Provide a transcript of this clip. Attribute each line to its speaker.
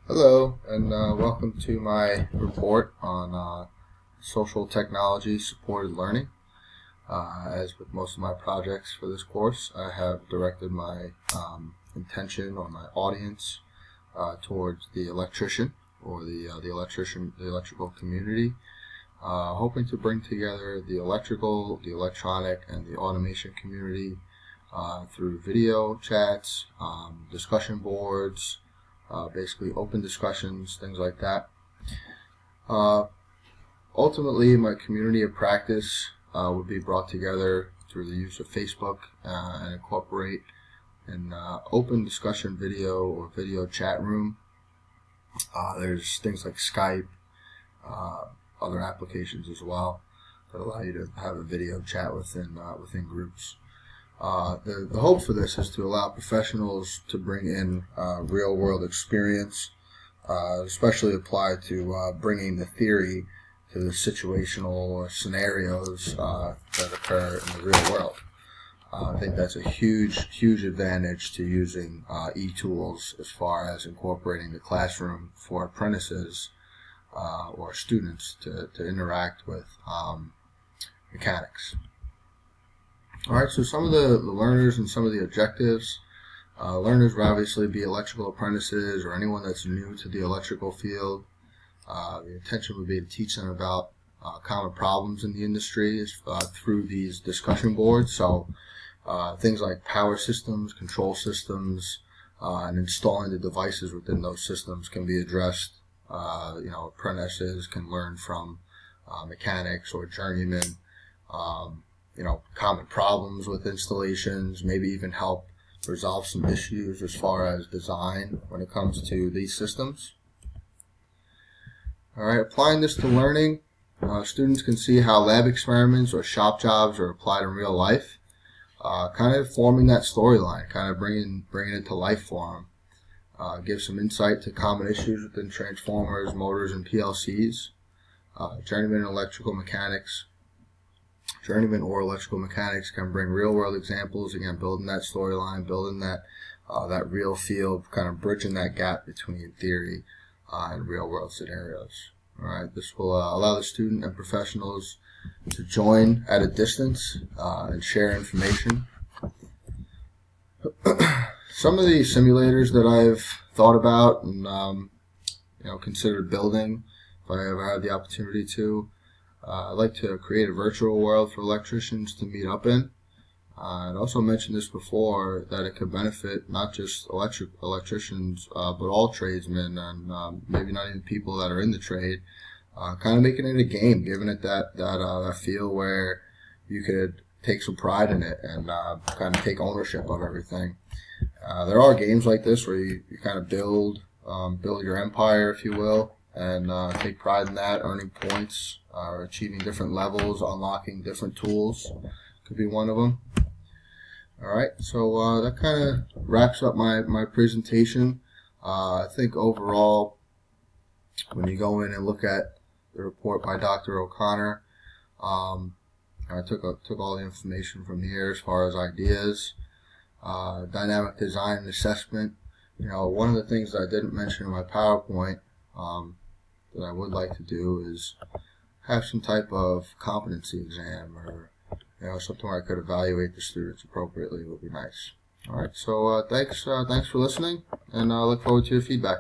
Speaker 1: Hello, and welcome to my report on social technology supported learning. As with most of my projects for this course, I have directed my intention or my audience towards the electrician or the electrical community, hoping to bring together the electrical, the electronic, and the automation community through video chats, discussion boards, basically open discussions, things like that. Ultimately, my community of practice would be brought together through the use of Facebook and incorporate an open discussion video or video chat room. There's things like Skype, other applications as well that allow you to have a video chat within groups. The hope for this is to allow professionals to bring in real-world experience, especially applied to bringing the theory to the situational scenarios that occur in the real world. I think that's a huge advantage to using e-tools as far as incorporating the classroom for apprentices or students to interact with mechanics. Alright, so some of the learners and some of the objectives. Learners will obviously be electrical apprentices or anyone that's new to the electrical field. The intention would be to teach them about common problems in the industry through these discussion boards. So things like power systems, control systems, and installing the devices within those systems can be addressed. Apprentices can learn from mechanics or journeymen. Common problems with installations, maybe even help resolve some issues as far as design when it comes to these systems. Alright, applying this to learning, students can see how lab experiments or shop jobs are applied in real life, kind of forming that storyline, kind of bringing it to life for them. Give some insight to common issues within transformers, motors, and PLCs. Journeyman electrical mechanics. Journeyman or electrical mechanics can bring real-world examples, again, building that storyline, building that real field, kind of bridging that gap between theory and real-world scenarios. All right, this will allow the student and professionals to join at a distance and share information. Some of the simulators that I've thought about and considered building, if I ever had the opportunity to. I'd like to create a virtual world for electricians to meet up in. I'd also mentioned this before, that it could benefit not just electricians, but all tradesmen and maybe not even people that are in the trade. Kind of making it a game, giving it that feel where you could take some pride in it and kind of take ownership of everything. There are games like this where you kind of build your empire, if you will, and take pride in that, earning points, achieving different levels, unlocking different tools. Could be one of them. Alright, so that kind of wraps up my presentation. I think overall, when you go in and look at the report by Dr. O'Connor, I took all the information from here as far as ideas, dynamic design and assessment. One of the things that I didn't mention in my PowerPoint that I would like to do is have some type of competency exam, or something where I could evaluate the students appropriately would be nice. All right, so thanks for listening, and I look forward to your feedback.